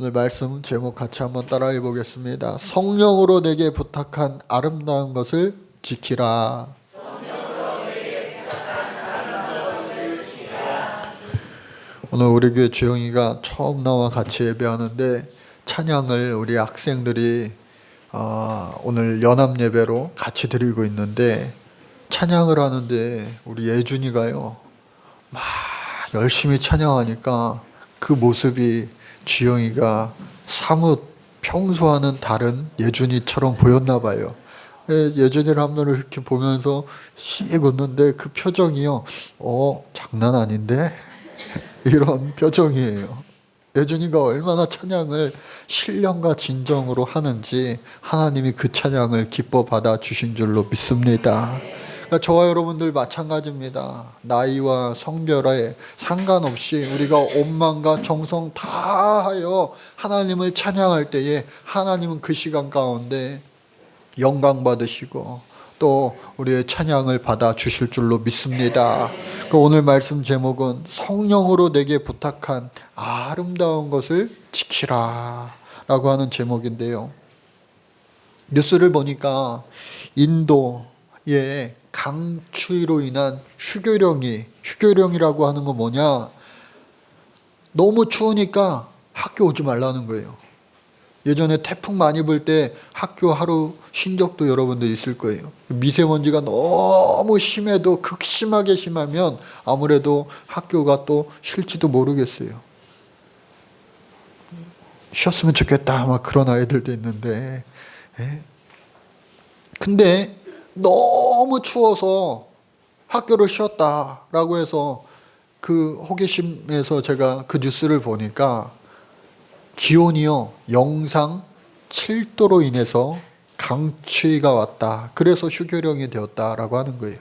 오늘 말씀 제목 같이 한번 따라해 보겠습니다. 성령으로 내게 부탁한 아름다운 것을 지키라. 오늘 우리 교회 주영이가 처음 나와 같이 예배하는데 찬양을 우리 학생들이 오늘 연합 예배로 같이 드리고 있는데 찬양을 하는데 우리 예준이가요 막 열심히 찬양하니까 그 모습이 주영이가 사뭇 평소와는 다른 예준이처럼 보였나 봐요. 예준이를 한 번을 이렇게 보면서 씩 웃는데 그 표정이요 장난 아닌데? 이런 표정이에요. 예준이가 얼마나 찬양을 신령과 진정으로 하는지 하나님이 그 찬양을 기뻐 받아 주신 줄로 믿습니다. 그러니까 저와 여러분들 마찬가지입니다. 나이와 성별에 상관없이 우리가 온 마음과 정성 다하여 하나님을 찬양할 때에 하나님은 그 시간 가운데 영광 받으시고 또 우리의 찬양을 받아 주실 줄로 믿습니다. 오늘 말씀 제목은 성령으로 내게 부탁한 아름다운 것을 지키라 라고 하는 제목인데요. 뉴스를 보니까 인도의 강추위로 인한 휴교령이라고 하는 건 뭐냐? 너무 추우니까 학교 오지 말라는 거예요. 예전에 태풍 많이 불 때 학교 하루 쉰 적도 여러분들 있을 거예요. 미세먼지가 너무 심해도 극심하게 심하면 아무래도 학교가 또 쉴지도 모르겠어요. 쉬었으면 좋겠다 막 그런 아이들도 있는데 근데 너무 추워서 학교를 쉬었다라고 해서 그 호기심에서 제가 그 뉴스를 보니까 기온이요 영상 7도로 인해서 강추위가 왔다. 그래서 휴교령이 되었다라고 하는 거예요.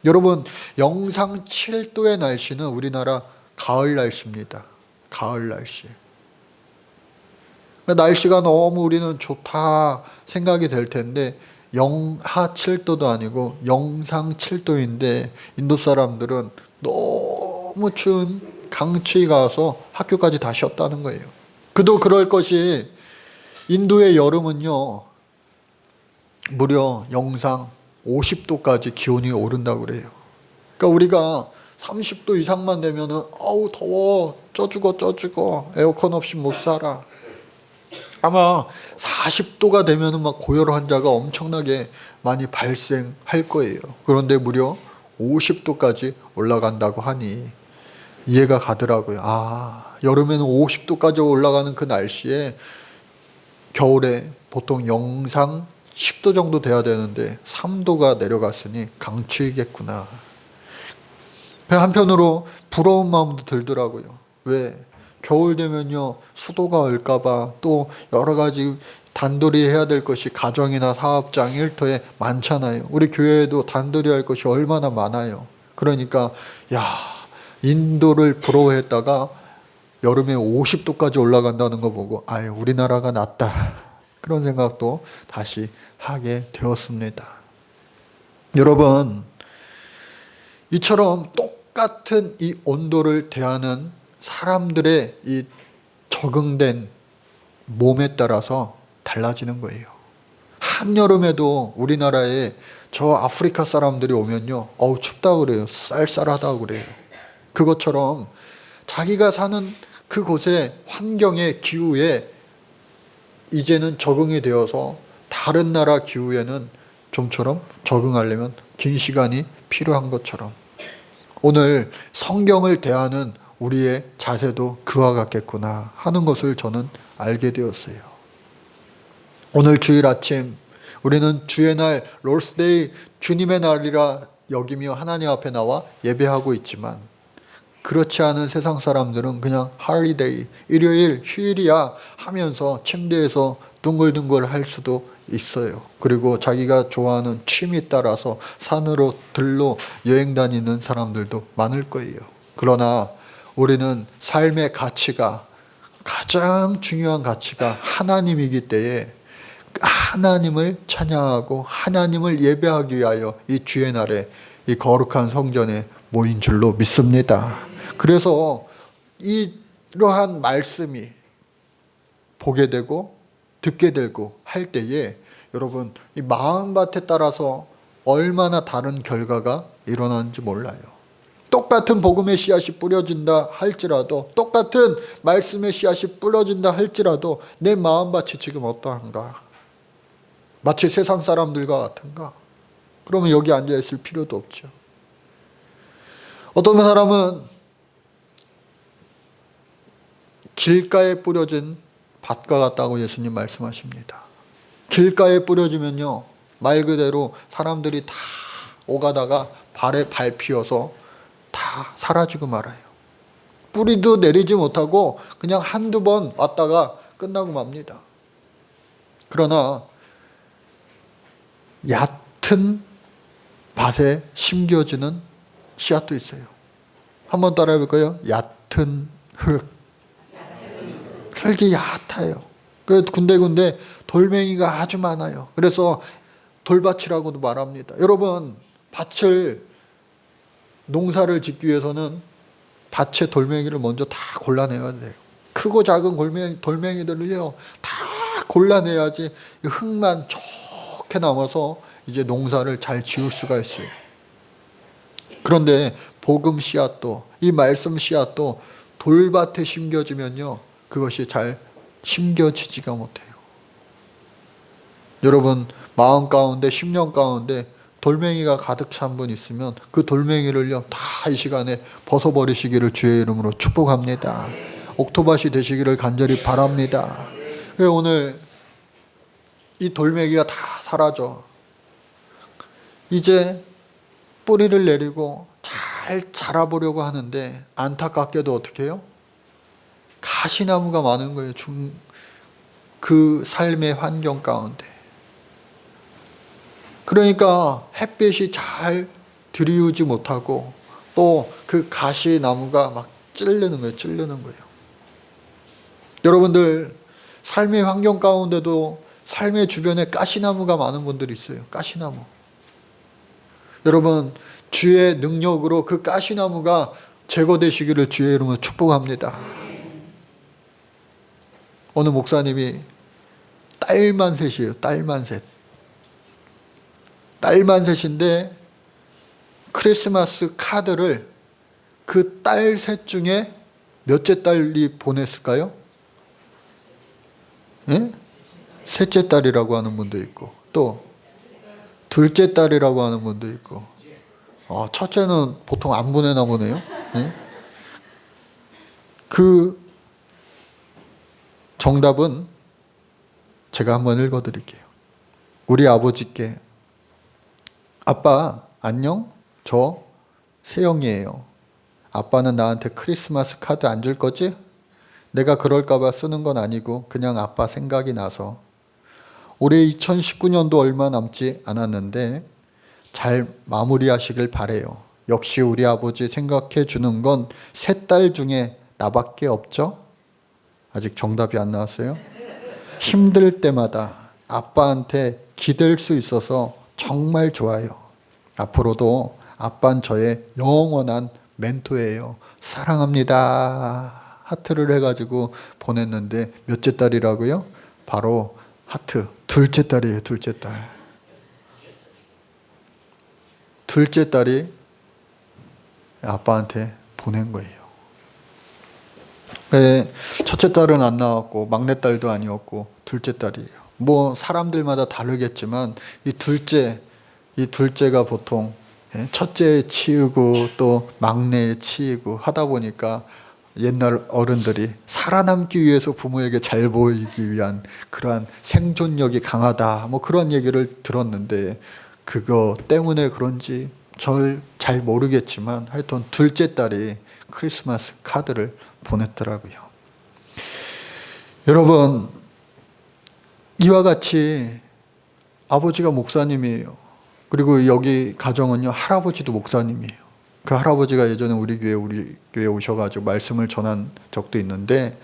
여러분 영상 7도의 날씨는 우리나라 가을 날씨입니다. 가을 날씨. 날씨가 너무 우리는 좋다 생각이 될 텐데 영하 7도도 아니고 영상 7도인데 인도 사람들은 너무 추운 강추위가 와서 학교까지 다 쉬었다는 거예요. 그도 그럴 것이 인도의 여름은요 무려 영상 50도까지 기온이 오른다고 그래요. 그러니까 우리가 30도 이상만 되면은 아우 더워 쪄 죽어 에어컨 없이 못 살아. 아마 40도가 되면은 막 고열 환자가 엄청나게 많이 발생할 거예요. 그런데 무려 50도까지 올라간다고 하니 이해가 가더라고요. 여름에는 50도까지 올라가는 그 날씨에 겨울에 보통 영상 10도 정도 돼야 되는데 3도가 내려갔으니 강추위겠구나. 한편으로 부러운 마음도 들더라고요. 왜? 겨울 되면요 수도가 얼까봐 또 여러 가지 단돌이 해야 될 것이 가정이나 사업장 일터에 많잖아요. 우리 교회에도 단돌이 할 것이 얼마나 많아요. 그러니까 인도를 부러워했다가 여름에 50도까지 올라간다는 거 보고 우리나라가 낫다 그런 생각도 다시 하게 되었습니다. 여러분 이처럼 똑같은 이 온도를 대하는 사람들의 이 적응된 몸에 따라서 달라지는 거예요. 한여름에도 우리나라에 저 아프리카 사람들이 오면요 춥다고 그래요. 쌀쌀하다고 그래요. 그것처럼 자기가 사는 그곳의 환경의 기후에 이제는 적응이 되어서 다른 나라 기후에는 좀처럼 적응하려면 긴 시간이 필요한 것처럼 오늘 성경을 대하는 우리의 자세도 그와 같겠구나 하는 것을 저는 알게 되었어요. 오늘 주일 아침 우리는 주의 날 롤스데이 주님의 날이라 여기며 하나님 앞에 나와 예배하고 있지만 그렇지 않은 세상 사람들은 그냥 할리데이, 일요일, 휴일이야 하면서 침대에서 둥글둥글 할 수도 있어요. 그리고 자기가 좋아하는 취미 따라서 산으로 들로 여행 다니는 사람들도 많을 거예요. 그러나 우리는 삶의 가치가 가장 중요한 가치가 하나님이기 때문에 하나님을 찬양하고 하나님을 예배하기 위하여 이 주의 날에 이 거룩한 성전에 모인 줄로 믿습니다. 그래서 이러한 말씀이 보게 되고 듣게 되고 할 때에 여러분 이 마음밭에 따라서 얼마나 다른 결과가 일어나는지 몰라요. 똑같은 복음의 씨앗이 뿌려진다 할지라도, 똑같은 말씀의 씨앗이 뿌려진다 할지라도 내 마음밭이 지금 어떠한가? 마치 세상 사람들과 같은가? 그러면 여기 앉아있을 필요도 없죠. 어떤 사람은 길가에 뿌려진 밭과 같다고 예수님 말씀하십니다. 길가에 뿌려지면요, 말 그대로 사람들이 다 오가다가 발에 밟히어서 다 사라지고 말아요. 뿌리도 내리지 못하고 그냥 한두 번 왔다가 끝나고 맙니다. 그러나 얕은 밭에 심겨지는 씨앗도 있어요. 한번 따라해 볼까요? 얕은 흙. 흙이 얕아요. 그래서 군데군데 돌멩이가 아주 많아요. 그래서 돌밭이라고도 말합니다. 여러분, 농사를 짓기 위해서는 밭의 돌멩이를 먼저 다 골라내야 돼요. 크고 작은 돌멩이들을요, 다 골라내야지 흙만 좋게 남아서 이제 농사를 잘 지을 수가 있어요. 그런데 복음 씨앗도, 이 말씀 씨앗도 돌밭에 심겨지면요, 그것이 잘 심겨지지가 못해요. 여러분, 마음 가운데, 심령 가운데 돌멩이가 가득 찬 분 있으면 그 돌멩이를요, 다 이 시간에 벗어버리시기를 주의 이름으로 축복합니다. 옥토밭이 되시기를 간절히 바랍니다. 오늘 이 돌멩이가 다 사라져. 이제 뿌리를 내리고 잘 자라보려고 하는데 안타깝게도 어떻게 해요? 가시나무가 많은 거예요. 그 삶의 환경 가운데. 그러니까 햇빛이 잘 들이우지 못하고 또 그 가시나무가 막 찌르는 거예요. 여러분들 삶의 환경 가운데도 삶의 주변에 가시나무가 많은 분들이 있어요. 가시나무. 여러분, 주의 능력으로 그 가시나무가 제거되시기를 주의 이름으로 축복합니다. 어느 목사님이 딸만 셋이에요. 딸만 셋인데 크리스마스 카드를 그 딸 셋 중에 몇째 딸이 보냈을까요? 예? 셋째 딸이라고 하는 분도 있고 또 둘째 딸이라고 하는 분도 있고 첫째는 보통 안 보내나 보네요. 예? 그 정답은 제가 한번 읽어드릴게요. 우리 아버지께 아빠 안녕? 저 세영이에요. 아빠는 나한테 크리스마스 카드 안 줄 거지? 내가 그럴까 봐 쓰는 건 아니고 그냥 아빠 생각이 나서. 올해 2019년도 얼마 남지 않았는데 잘 마무리하시길 바래요. 역시 우리 아버지 생각해 주는 건 세 딸 중에 나밖에 없죠? 아직 정답이 안 나왔어요? 힘들 때마다 아빠한테 기댈 수 있어서 정말 좋아요. 앞으로도 아빠는 저의 영원한 멘토예요. 사랑합니다. 하트를 해가지고 보냈는데 몇째 딸이라고요? 바로 하트. 둘째 딸이에요. 둘째 딸. 둘째 딸이 아빠한테 보낸 거예요. 첫째 딸은 안 나왔고 막내 딸도 아니었고 둘째 딸이에요. 사람들마다 다르겠지만 이 둘째가 보통 첫째에 치이고 또 막내에 치이고 하다 보니까 옛날 어른들이 살아남기 위해서 부모에게 잘 보이기 위한 그러한 생존력이 강하다 그런 얘기를 들었는데 그거 때문에 그런지 잘 모르겠지만 하여튼 둘째 딸이 크리스마스 카드를 보냈더라고요. 여러분, 이와 같이 아버지가 목사님이에요. 그리고 여기 가정은요, 할아버지도 목사님이에요. 그 할아버지가 예전에 우리 교회에 오셔가지고 말씀을 전한 적도 있는데,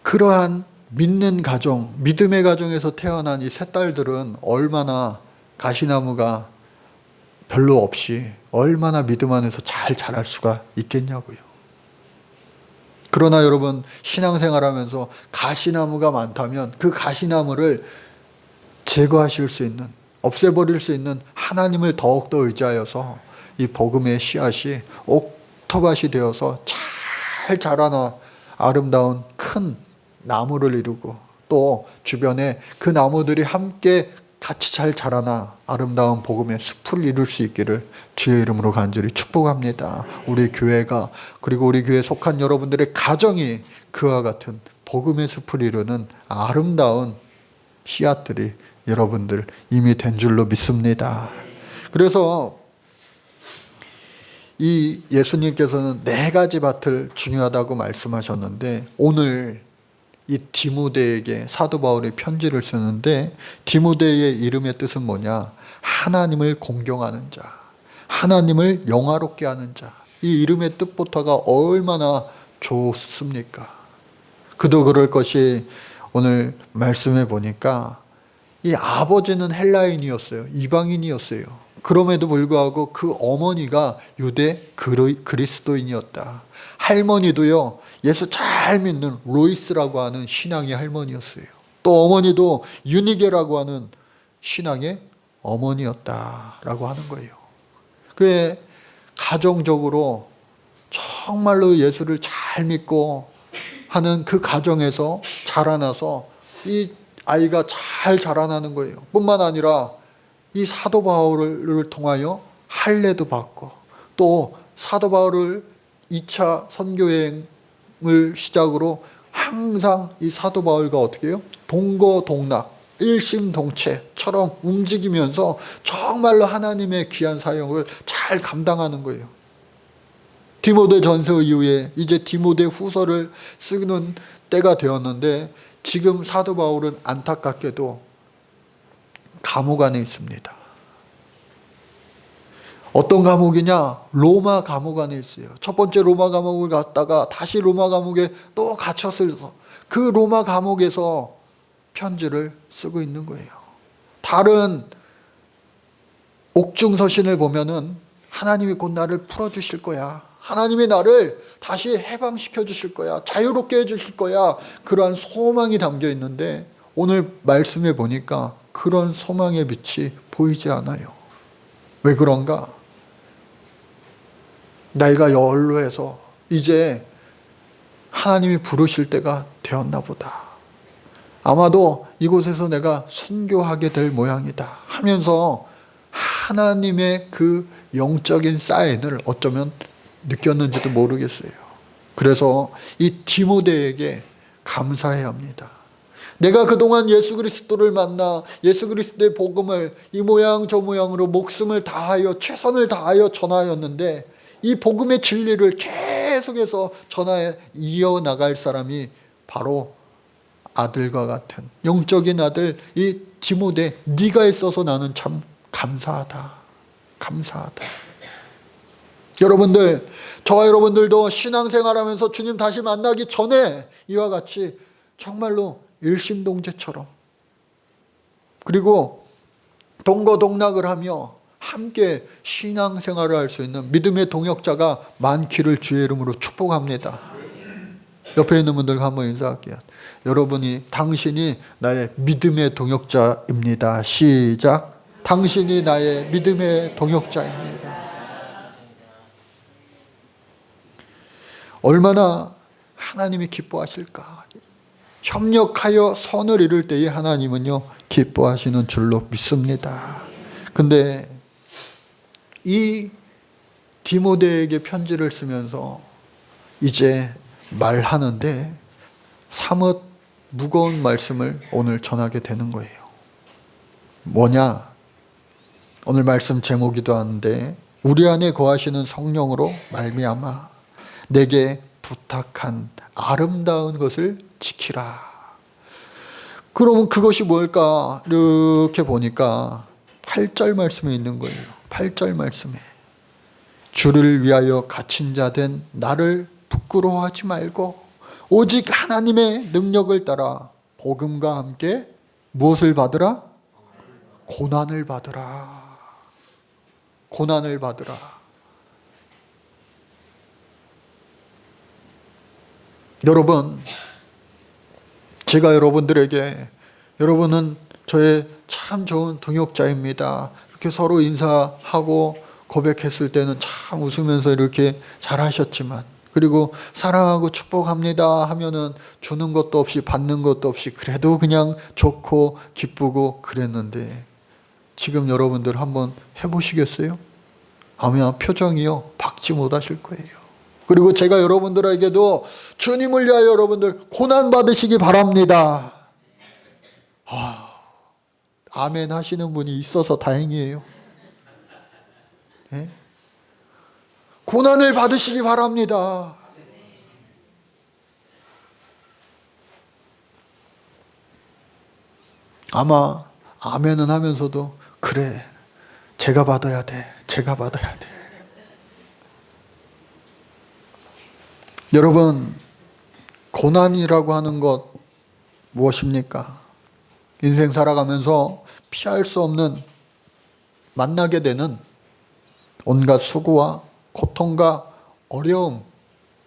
그러한 믿는 가정, 믿음의 가정에서 태어난 이 세 딸들은 얼마나 가시나무가 별로 없이 얼마나 믿음 안에서 잘 자랄 수가 있겠냐고요. 그러나 여러분, 신앙생활하면서 가시나무가 많다면 그 가시나무를 제거하실 수 있는, 없애버릴 수 있는 하나님을 더욱더 의지하여서 이 복음의 씨앗이 옥토밭이 되어서 잘 자라나 아름다운 큰 나무를 이루고, 또 주변에 그 나무들이 함께 같이 잘 자라나 아름다운 복음의 숲을 이룰 수 있기를 주의 이름으로 간절히 축복합니다. 우리 교회가, 그리고 우리 교회에 속한 여러분들의 가정이 그와 같은 복음의 숲을 이루는 아름다운 씨앗들이 여러분들 이미 된 줄로 믿습니다. 그래서 이 예수님께서는 4가지 밭을 중요하다고 말씀하셨는데, 오늘 이 디모데에게 사도 바울이 편지를 쓰는데, 디모데의 이름의 뜻은 뭐냐? 하나님을 공경하는 자, 하나님을 영화롭게 하는 자. 이 이름의 뜻부터가 얼마나 좋습니까? 그도 그럴 것이, 오늘 말씀해 보니까 이 아버지는 헬라인이었어요. 이방인이었어요. 그럼에도 불구하고 그 어머니가 유대 그리스도인이었다. 할머니도요, 예수 잘 믿는 로이스라고 하는 신앙의 할머니였어요. 또 어머니도 유니게라고 하는 신앙의 어머니였다라고 하는 거예요. 그의 가정적으로 정말로 예수를 잘 믿고 하는 그 가정에서 자라나서 이 아이가 잘 자라나는 거예요. 뿐만 아니라 이 사도 바울을 통하여 할례도 받고, 또 사도 바울을 2차 선교여행을 시작으로 항상 이 사도 바울과 어떻게 해요? 동거동락, 일심동체처럼 움직이면서 정말로 하나님의 귀한 사역을 잘 감당하는 거예요. 디모데 전서 이후에 이제 디모데 후서를 쓰는 때가 되었는데, 지금 사도 바울은 안타깝게도 감옥 안에 있습니다. 어떤 감옥이냐? 로마 감옥 안에 있어요. 첫 번째 로마 감옥을 갔다가 다시 로마 감옥에 또 갇혔어서 그 로마 감옥에서 편지를 쓰고 있는 거예요. 다른 옥중서신을 보면은 하나님이 곧 나를 풀어주실 거야, 하나님이 나를 다시 해방시켜 주실 거야, 자유롭게 해주실 거야, 그러한 소망이 담겨 있는데, 오늘 말씀해 보니까 그런 소망의 빛이 보이지 않아요. 왜 그런가? 나이가 연로해서 이제 하나님이 부르실 때가 되었나 보다. 아마도 이곳에서 내가 순교하게 될 모양이다 하면서 하나님의 그 영적인 사인을 어쩌면 느꼈는지도 모르겠어요. 그래서 이 디모데에게 감사해야 합니다. 내가 그동안 예수 그리스도를 만나 예수 그리스도의 복음을 이 모양 저 모양으로 목숨을 다하여 최선을 다하여 전하였는데, 이 복음의 진리를 계속해서 전하여 이어나갈 사람이 바로 아들과 같은 영적인 아들 이 디모데, 네가 있어서 나는 참 감사하다. 감사하다. 여러분들, 저와 여러분들도 신앙생활하면서 주님 다시 만나기 전에 이와 같이 정말로 일심동체처럼, 그리고 동거동락을 하며 함께 신앙생활을 할 수 있는 믿음의 동역자가 많기를 주의 이름으로 축복합니다. 옆에 있는 분들과 한번 인사할게요. 당신이 나의 믿음의 동역자입니다. 시작. 당신이 나의 믿음의 동역자입니다. 얼마나 하나님이 기뻐하실까? 협력하여 선을 이룰 때에 하나님은요 기뻐하시는 줄로 믿습니다. 근데 이 디모데에게 편지를 쓰면서 이제 말하는데 사뭇 무거운 말씀을 오늘 전하게 되는 거예요. 뭐냐? 오늘 말씀 제목이기도 한데, 우리 안에 거하시는 성령으로 말미암아 내게 부탁한 아름다운 것을 지키라. 그러면 그것이 뭘까? 이렇게 보니까 8절 말씀에 있는 거예요. 8절 말씀에 주를 위하여 갇힌 자 된 나를 부끄러워하지 말고 오직 하나님의 능력을 따라 복음과 함께 무엇을 받으라? 고난을 받으라. 고난을 받으라. 여러분, 제가 여러분들에게 여러분은 저의 참 좋은 동역자입니다, 이렇게 서로 인사하고 고백했을 때는 참 웃으면서 이렇게 잘하셨지만, 그리고 사랑하고 축복합니다 하면은 주는 것도 없이 받는 것도 없이 그래도 그냥 좋고 기쁘고 그랬는데, 지금 여러분들 한번 해보시겠어요? 아마 표정이요 박지 못하실 거예요. 그리고 제가 여러분들에게도 주님을 위하여 여러분들 고난 받으시기 바랍니다. 아멘 하시는 분이 있어서 다행이에요. 네? 고난을 받으시기 바랍니다. 아마 아멘은 하면서도 그래, 제가 받아야 돼, 제가 받아야 돼. 여러분, 고난이라고 하는 것 무엇입니까? 인생 살아가면서 피할 수 없는, 만나게 되는 온갖 수고와 고통과 어려움,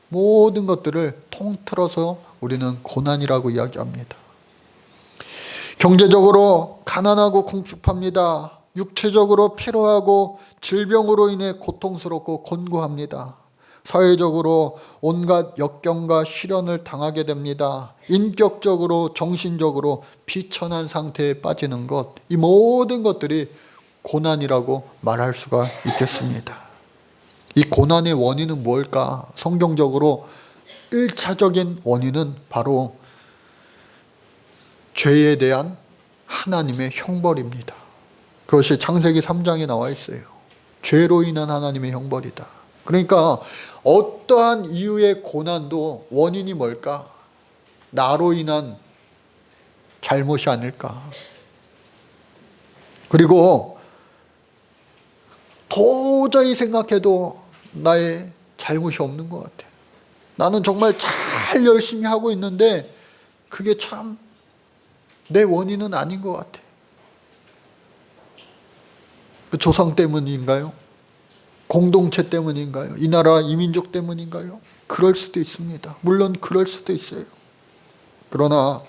모든 것들을 통틀어서 우리는 고난이라고 이야기합니다. 경제적으로 가난하고 궁핍합니다. 육체적으로 피로하고 질병으로 인해 고통스럽고 곤고합니다. 사회적으로 온갖 역경과 시련을 당하게 됩니다. 인격적으로 정신적으로 비천한 상태에 빠지는 것, 이 모든 것들이 고난이라고 말할 수가 있겠습니다. 이 고난의 원인은 뭘까? 성경적으로 1차적인 원인은 바로 죄에 대한 하나님의 형벌입니다. 그것이 창세기 3장에 나와 있어요. 죄로 인한 하나님의 형벌이다. 그러니까 어떠한 이유의 고난도 원인이 뭘까? 나로 인한 잘못이 아닐까? 그리고 도저히 생각해도 나의 잘못이 없는 것 같아. 나는 정말 잘 열심히 하고 있는데 그게 참 내 원인은 아닌 것 같아. 그 조상 때문인가요? 공동체 때문인가요? 이 나라 이민족 때문인가요? 그럴 수도 있습니다. 물론 그럴 수도 있어요. 그러나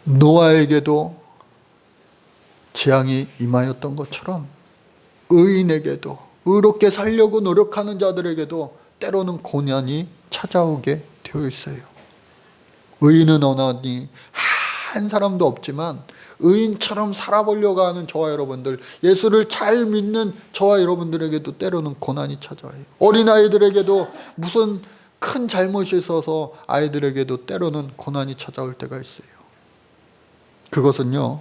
노아에게도 재앙이 임하였던 것처럼 의인에게도, 의롭게 살려고 노력하는 자들에게도 때로는 고난이 찾아오게 되어 있어요. 의인은 어나니 한 사람도 없지만 의인처럼 살아보려고 하는 저와 여러분들, 예수를 잘 믿는 저와 여러분들에게도 때로는 고난이 찾아와요. 어린아이들에게도 무슨 큰 잘못이 있어서 아이들에게도 때로는 고난이 찾아올 때가 있어요. 그것은요,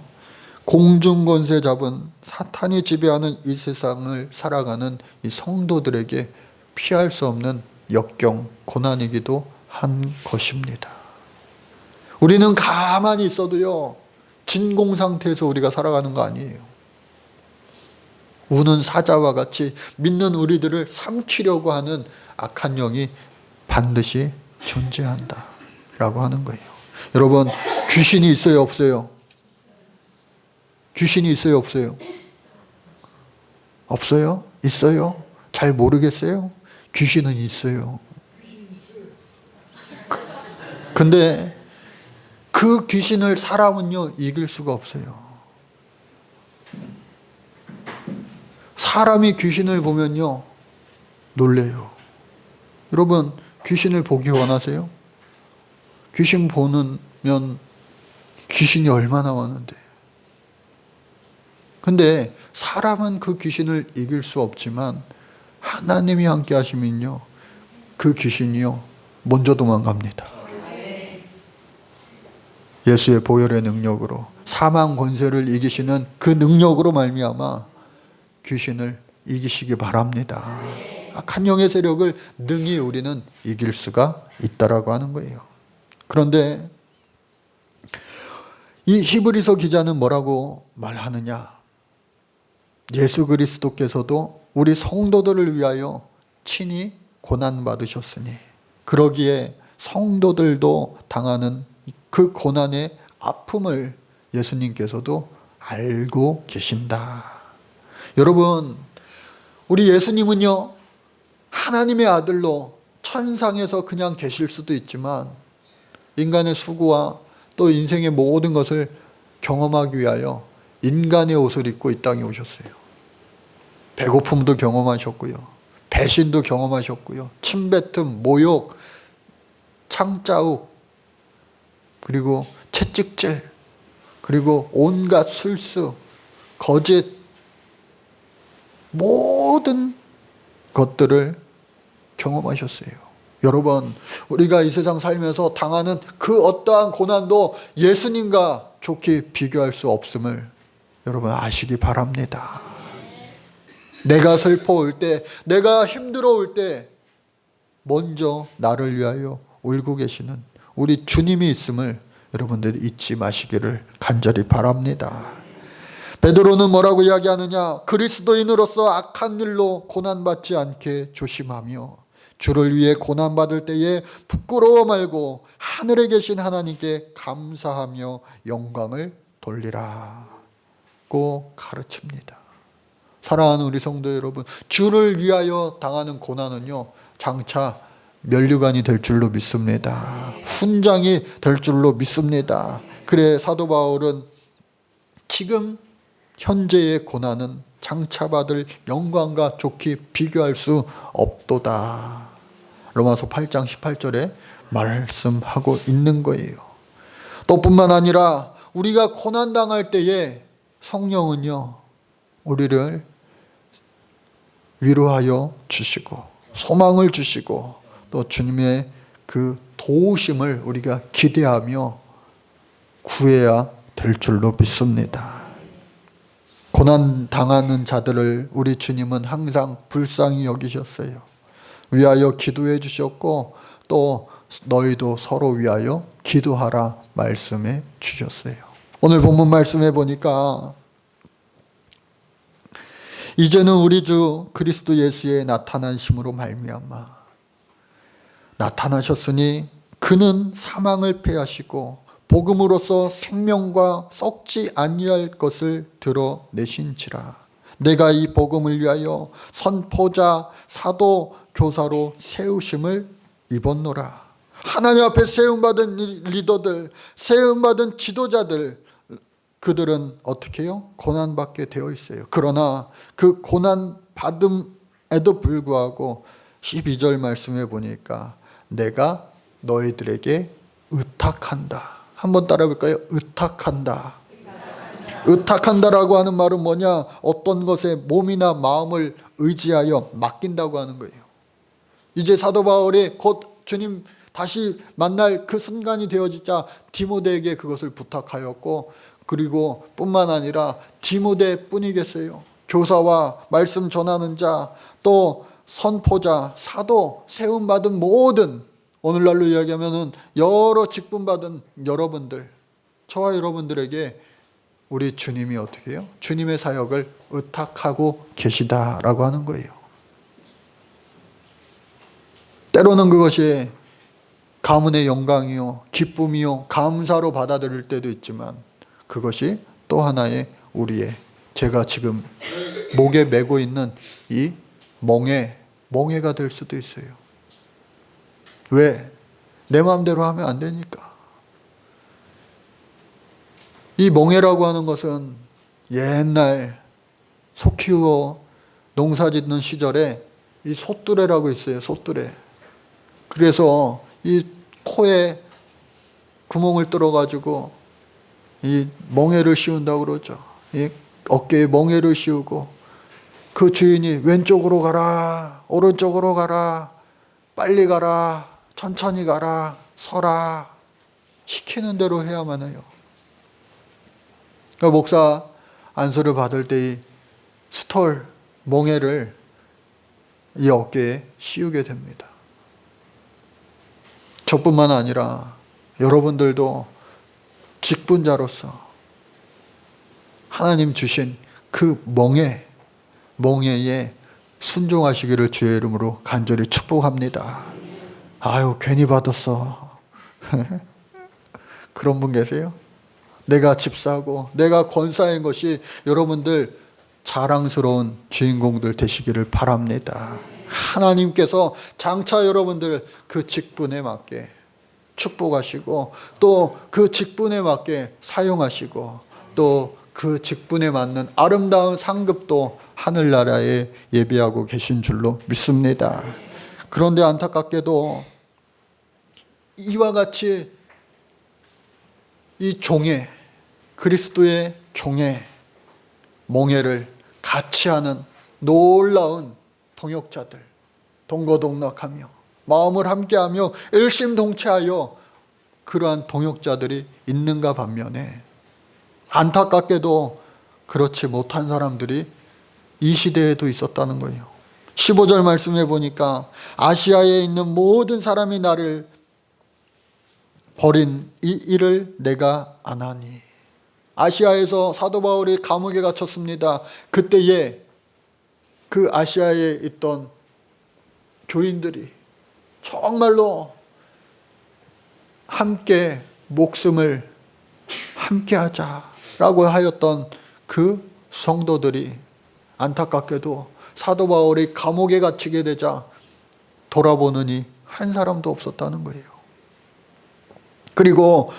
공중권세 잡은 사탄이 지배하는 이 세상을 살아가는 이 성도들에게 피할 수 없는 역경, 고난이기도 한 것입니다. 우리는 가만히 있어도요, 진공 상태에서 우리가 살아가는 거 아니에요. 우는 사자와 같이 믿는 우리들을 삼키려고 하는 악한 영이 반드시 존재한다 라고 하는 거예요. 여러분, 귀신이 있어요, 없어요? 귀신이 있어요, 없어요? 없어요? 있어요? 잘 모르겠어요? 귀신은 있어요. 근데 그 귀신을 사람은요, 이길 수가 없어요. 사람이 귀신을 보면요, 놀래요. 여러분, 귀신을 보기 원하세요? 귀신 보면 귀신이 얼마나 많은데. 근데 사람은 그 귀신을 이길 수 없지만 하나님이 함께 하시면요, 그 귀신이요, 먼저 도망갑니다. 예수의 보혈의 능력으로, 사망 권세를 이기시는 그 능력으로 말미암아 귀신을 이기시기 바랍니다. 악한 영의 세력을 능히 우리는 이길 수가 있다라고 하는 거예요. 그런데 이 히브리서 기자는 뭐라고 말하느냐? 예수 그리스도께서도 우리 성도들을 위하여 친히 고난받으셨으니 그러기에 성도들도 당하는 그 고난의 아픔을 예수님께서도 알고 계신다. 여러분, 우리 예수님은요, 하나님의 아들로 천상에서 그냥 계실 수도 있지만 인간의 수고와 또 인생의 모든 것을 경험하기 위하여 인간의 옷을 입고 이 땅에 오셨어요. 배고픔도 경험하셨고요. 배신도 경험하셨고요. 침뱉음, 모욕, 창자욱, 그리고 채찍질, 그리고 온갖 술수, 거짓, 모든 것들을 경험하셨어요. 여러분, 우리가 이 세상 살면서 당하는 그 어떠한 고난도 예수님과 좋게 비교할 수 없음을 여러분 아시기 바랍니다. 내가 슬퍼올 때, 내가 힘들어올 때 먼저 나를 위하여 울고 계시는 우리 주님이 있음을 여러분들이 잊지 마시기를 간절히 바랍니다. 베드로는 뭐라고 이야기하느냐? 그리스도인으로서 악한 일로 고난받지 않게 조심하며 주를 위해 고난받을 때에 부끄러워 말고 하늘에 계신 하나님께 감사하며 영광을 돌리라고 가르칩니다. 사랑하는 우리 성도 여러분, 주를 위하여 당하는 고난은요, 장차 면류관이 될 줄로 믿습니다. 훈장이 될 줄로 믿습니다. 그래 사도 바울은 지금 현재의 고난은 장차 받을 영광과 좋게 비교할 수 없도다. 로마서 8장 18절에 말씀하고 있는 거예요. 또 뿐만 아니라 우리가 고난당할 때에 성령은요, 우리를 위로하여 주시고 소망을 주시고 또 주님의 그 도우심을 우리가 기대하며 구해야 될 줄로 믿습니다. 고난 당하는 자들을 우리 주님은 항상 불쌍히 여기셨어요. 위하여 기도해 주셨고 또 너희도 서로 위하여 기도하라 말씀해 주셨어요. 오늘 본문 말씀해 보니까 이제는 우리 주 그리스도 예수의 나타나심으로 말미암아 나타나셨으니 그는 사망을 패하시고 복음으로써 생명과 썩지 아니할 것을 드러내신지라. 내가 이 복음을 위하여 선포자, 사도, 교사로 세우심을 입었노라. 하나님 앞에 세움받은 리더들, 세움받은 지도자들, 그들은 어떻게 해요? 고난받게 되어 있어요. 그러나 그 고난받음에도 불구하고 12절 말씀해 보니까 내가 너희들에게 의탁한다. 한번 따라 해볼까요? 의탁한다. 의탁한다라고 하는 말은 뭐냐? 어떤 것에 몸이나 마음을 의지하여 맡긴다고 하는 거예요. 이제 사도 바울이 곧 주님 다시 만날 그 순간이 되어지자 디모데에게 그것을 부탁하였고, 그리고 뿐만 아니라 디모데 뿐이겠어요. 교사와 말씀 전하는 자, 또 선포자, 사도, 세움받은 모든, 오늘날로 이야기하면 여러 직분받은 여러분들, 저와 여러분들에게 우리 주님이 어떻게 해요? 주님의 사역을 의탁하고 계시다라고 하는 거예요. 때로는 그것이 가문의 영광이요, 기쁨이요, 감사로 받아들일 때도 있지만 그것이 또 하나의 우리의, 제가 지금 목에 메고 있는 이 멍에가 될 수도 있어요. 왜? 내 마음대로 하면 안 되니까. 이 멍에라고 하는 것은 옛날 소 키우어 농사 짓는 시절에 이 소뚜레라고 있어요. 소뚜레. 그래서 이 코에 구멍을 뚫어가지고 이 멍에를 씌운다고 그러죠. 이 어깨에 멍에를 씌우고 그 주인이 왼쪽으로 가라, 오른쪽으로 가라, 빨리 가라, 천천히 가라, 서라, 시키는 대로 해야만 해요. 그러니까 목사 안수를 받을 때 이 스톨, 멍에를 이 어깨에 씌우게 됩니다. 저뿐만 아니라 여러분들도 직분자로서 하나님 주신 그 멍에에 순종하시기를 주의 이름으로 간절히 축복합니다. 아유, 괜히 받았어. 그런 분 계세요? 내가 집사고 내가 권사인 것이 여러분들 자랑스러운 주인공들 되시기를 바랍니다. 하나님께서 장차 여러분들 그 직분에 맞게 축복하시고 또 그 직분에 맞게 사용하시고 또 그 직분에 맞는 아름다운 상급도 하늘나라에 예비하고 계신 줄로 믿습니다. 그런데 안타깝게도 이와 같이 이 종의 그리스도의 종의 몽해를 같이 하는 놀라운 동역자들, 동거동락하며 마음을 함께하며 일심동체하여 그러한 동역자들이 있는가 반면에 안타깝게도 그렇지 못한 사람들이 이 시대에도 있었다는 거예요. 15절 말씀해 보니까 아시아에 있는 모든 사람이 나를 버린 이 일을 내가 아나니. 아시아에서 사도 바울이 감옥에 갇혔습니다. 그때에 그 아시아에 있던 교인들이 정말로 함께 목숨을 함께 하자라고 하였던 그 성도들이 안타깝게도 사도 바울이 감옥에 갇히게 되자 돌아보느니 한 사람도 없었다는 거예요. 그리고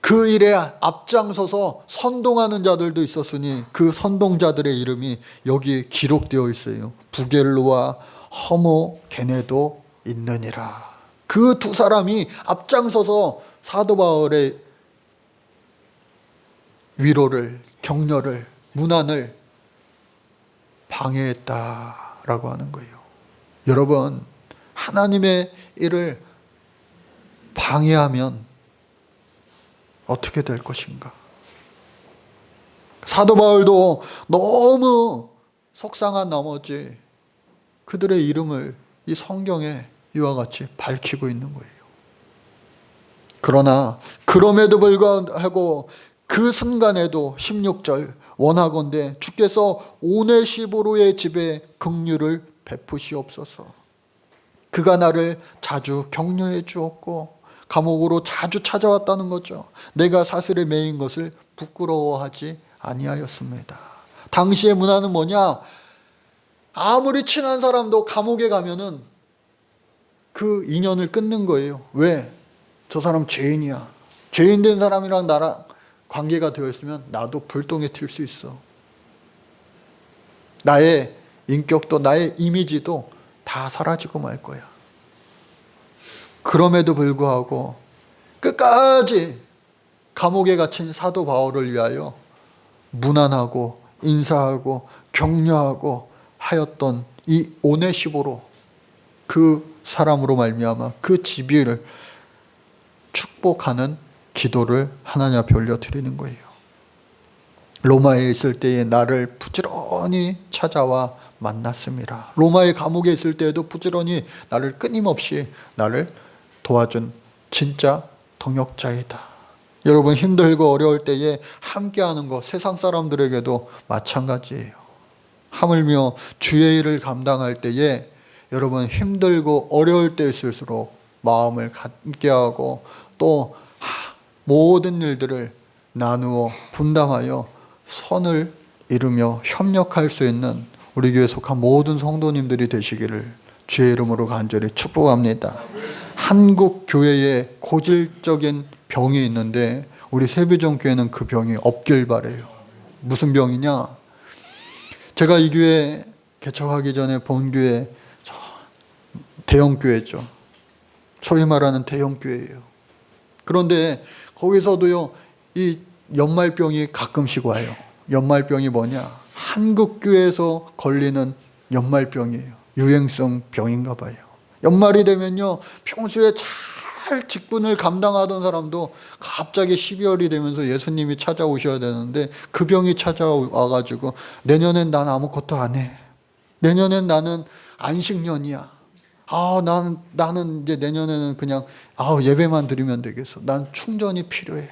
그 일에 앞장서서 선동하는 자들도 있었으니 그 선동자들의 이름이 여기에 기록되어 있어요. 부겔로와 허모게네도 있느니라. 그 두 사람이 앞장서서 사도 바울의 위로를, 격려를, 문안을 방해했다라고 하는 거예요. 여러분, 하나님의 일을 방해하면 어떻게 될 것인가? 사도 바울도 너무 속상한 나머지 그들의 이름을 이 성경에 이와 같이 밝히고 있는 거예요. 그러나 그럼에도 불구하고 그 순간에도 16절 원하건대 주께서 오네시보로의 집에 긍휼을 베푸시옵소서. 그가 나를 자주 격려해 주었고 감옥으로 자주 찾아왔다는 거죠. 내가 사슬에 매인 것을 부끄러워하지 아니하였습니다. 당시의 문화는 뭐냐? 아무리 친한 사람도 감옥에 가면은 그 인연을 끊는 거예요. 왜? 저 사람 죄인이야. 죄인 된 사람이랑 나랑 관계가 되어 있으면 나도 불똥에 튈 수 있어. 나의 인격도 나의 이미지도 다 사라지고 말 거야. 그럼에도 불구하고 끝까지 감옥에 갇힌 사도 바울을 위하여 문안하고 인사하고 격려하고 하였던 이 오네시보로, 그 사람으로 말미암아 그 집을 축복하는 기도를 하나님 앞에 올려드리는 거예요. 로마에 있을 때에 나를 부지런히 찾아와 만났습니다. 로마의 감옥에 있을 때에도 부지런히 나를 끊임없이 나를 도와준 진짜 동역자이다. 여러분, 힘들고 어려울 때에 함께하는 것 세상 사람들에게도 마찬가지예요. 하물며 주의 일을 감당할 때에 여러분 힘들고 어려울 때일수록 마음을 함께하고 또 모든 일들을 나누어 분담하여 선을 이루며 협력할 수 있는 우리 교회에 속한 모든 성도님들이 되시기를 주의 이름으로 간절히 축복합니다. 한국 교회에 고질적인 병이 있는데 우리 세비전교회는 그 병이 없길 바래요. 무슨 병이냐? 제가 이 교회 개척하기 전에 본 교회 대형교회죠. 소위 말하는 대형교회예요. 그런데 거기서도요, 이 연말병이 가끔씩 와요. 연말병이 뭐냐? 한국교회에서 걸리는 연말병이에요. 유행성 병인가 봐요. 연말이 되면요, 평소에 잘 직분을 감당하던 사람도 갑자기 12월이 되면서 예수님이 찾아오셔야 되는데 그 병이 찾아와가지고 내년엔 난 아무것도 안 해. 내년엔 나는 안식년이야. 나는 이제 내년에는 그냥 예배만 드리면 되겠어. 난 충전이 필요해.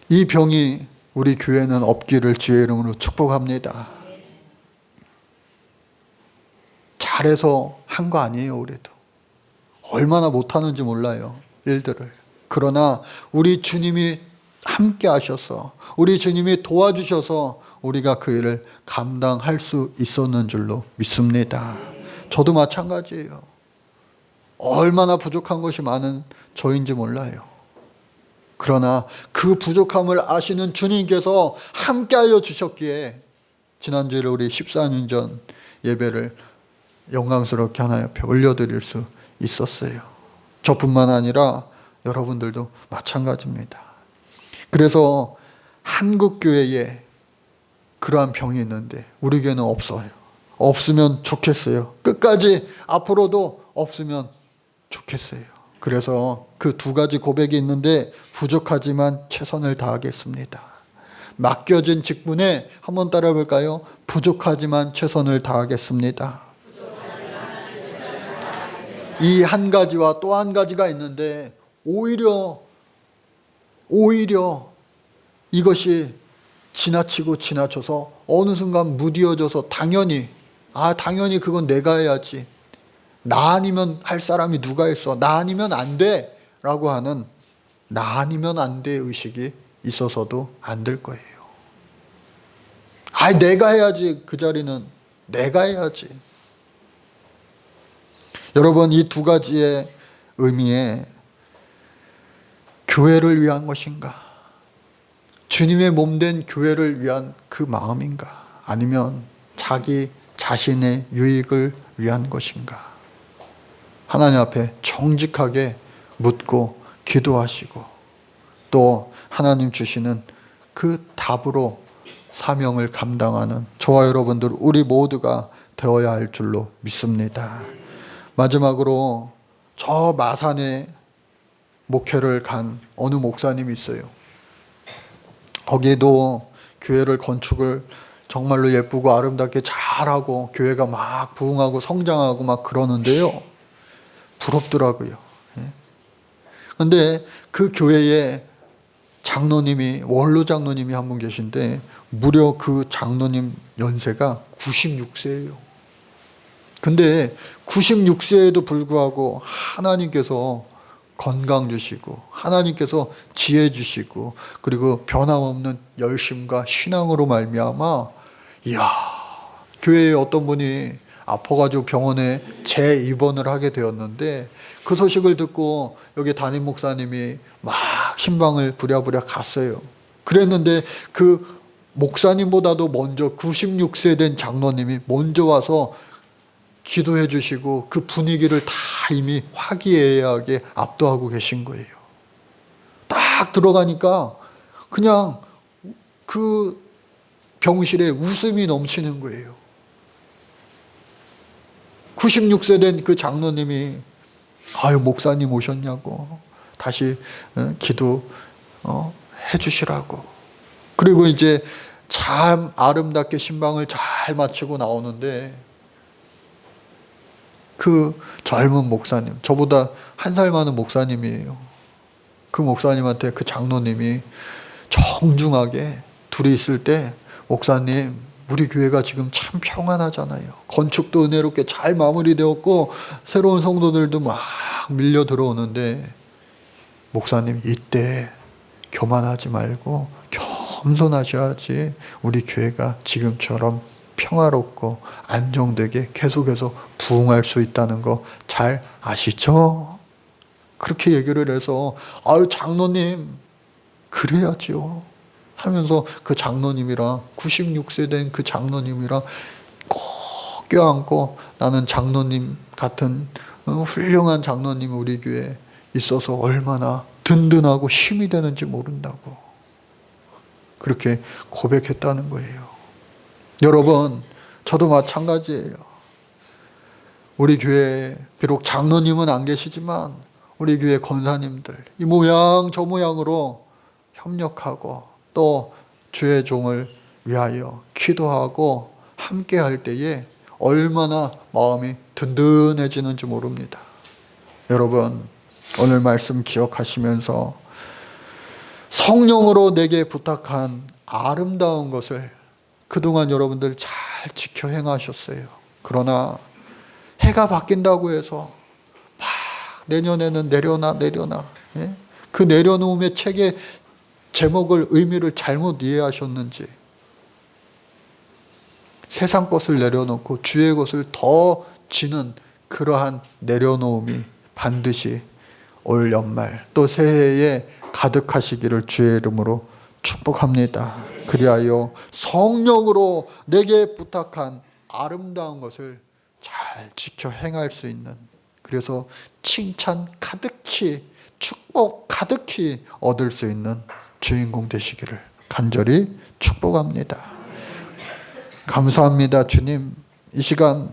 이 병이 우리 교회는 없기를 주의 이름으로 축복합니다. 잘해서 한 거 아니에요, 우리도. 얼마나 못하는지 몰라요, 일들을. 그러나 우리 주님이 함께 하셔서 우리 주님이 도와주셔서 우리가 그 일을 감당할 수 있었는 줄로 믿습니다. 저도 마찬가지예요. 얼마나 부족한 것이 많은 저인지 몰라요. 그러나 그 부족함을 아시는 주님께서 함께하여 주셨기에 지난주에 우리 14년 전 예배를 영광스럽게 하나님 앞에 올려드릴 수 있었어요. 저뿐만 아니라 여러분들도 마찬가지입니다. 그래서 한국 교회에 그러한 병이 있는데 우리 교회는 없어요. 없으면 좋겠어요. 끝까지 앞으로도 없으면 좋겠어요. 그래서 그 두 가지 고백이 있는데 부족하지만 최선을 다하겠습니다. 맡겨진 직분에 한번 따라 볼까요? 부족하지만 최선을 다하겠습니다. 이 한 가지와 또 한 가지가 있는데 오히려 이것이 지나치고 지나쳐서 어느 순간 무디어져서 당연히 그건 내가 해야지. 나 아니면 할 사람이 누가 있어. 나 아니면 안 돼. 라고 하는 나 아니면 안 돼 의식이 있어서도 안 될 거예요. 내가 해야지. 그 자리는 내가 해야지. 여러분, 이 두 가지의 의미에 교회를 위한 것인가? 주님의 몸된 교회를 위한 그 마음인가? 아니면 자기 자신의 유익을 위한 것인가? 하나님 앞에 정직하게 묻고 기도하시고 또 하나님 주시는 그 답으로 사명을 감당하는 저와 여러분들 우리 모두가 되어야 할 줄로 믿습니다. 마지막으로 저 마산에 목회를 간 어느 목사님이 있어요. 거기에도 교회를 건축을 정말로 예쁘고 아름답게 잘하고 교회가 막 부흥하고 성장하고 막 그러는데요. 부럽더라고요. 그런데 그 교회에 장로님이 원로 장로님이 한 분 계신데 무려 그 장로님 연세가 96세예요. 근데 96세에도 불구하고 하나님께서 건강 주시고 하나님께서 지혜 주시고 그리고 변함없는 열심과 신앙으로 말미암아 교회에 어떤 분이 아파가지고 병원에 재입원을 하게 되었는데 그 소식을 듣고 여기 담임 목사님이 막 신방을 부랴부랴 갔어요. 그랬는데 그 목사님보다도 먼저 96세 된 장로님이 먼저 와서 기도해 주시고 그 분위기를 다 이미 화기애애하게 압도하고 계신 거예요. 딱 들어가니까 그냥 그 병실에 웃음이 넘치는 거예요. 96세 된 그 장로님이 목사님 오셨냐고 다시 기도해 주시라고. 그리고 이제 참 아름답게 신방을 잘 마치고 나오는데 그 젊은 목사님, 저보다 한 살 많은 목사님이에요. 그 목사님한테 그 장로님이 정중하게 둘이 있을 때 목사님, 우리 교회가 지금 참 평안하잖아요. 건축도 은혜롭게 잘 마무리되었고 새로운 성도들도 막 밀려 들어오는데 목사님 이때 교만하지 말고 겸손하셔야지 우리 교회가 지금처럼 평화롭고 안정되게 계속해서 부흥할 수 있다는 거 잘 아시죠? 그렇게 얘기를 해서 장로님 그래야죠 하면서 그 장로님이랑 96세 된 그 장로님이랑 꼭 껴안고 나는 장로님 같은 훌륭한 장로님이 우리 교회에 있어서 얼마나 든든하고 힘이 되는지 모른다고 그렇게 고백했다는 거예요. 여러분, 저도 마찬가지예요. 우리 교회에 비록 장로님은 안 계시지만 우리 교회 권사님들 이 모양 저 모양으로 협력하고 또 주의 종을 위하여 기도하고 함께 할 때에 얼마나 마음이 든든해지는지 모릅니다. 여러분, 오늘 말씀 기억하시면서 성령으로 내게 부탁한 아름다운 것을 그동안 여러분들 잘 지켜 행하셨어요. 그러나 해가 바뀐다고 해서 막 내년에는 내려놔 그 내려놓음의 책에 제목을 의미를 잘못 이해하셨는지 세상 것을 내려놓고 주의 것을 더 지는 그러한 내려놓음이 반드시 올 연말 또 새해에 가득하시기를 주의 이름으로 축복합니다. 그리하여 성령으로 내게 부탁한 아름다운 것을 잘 지켜 행할 수 있는, 그래서 칭찬 가득히 축복 가득히 얻을 수 있는 주인공 되시기를 간절히 축복합니다. 감사합니다. 주님, 이 시간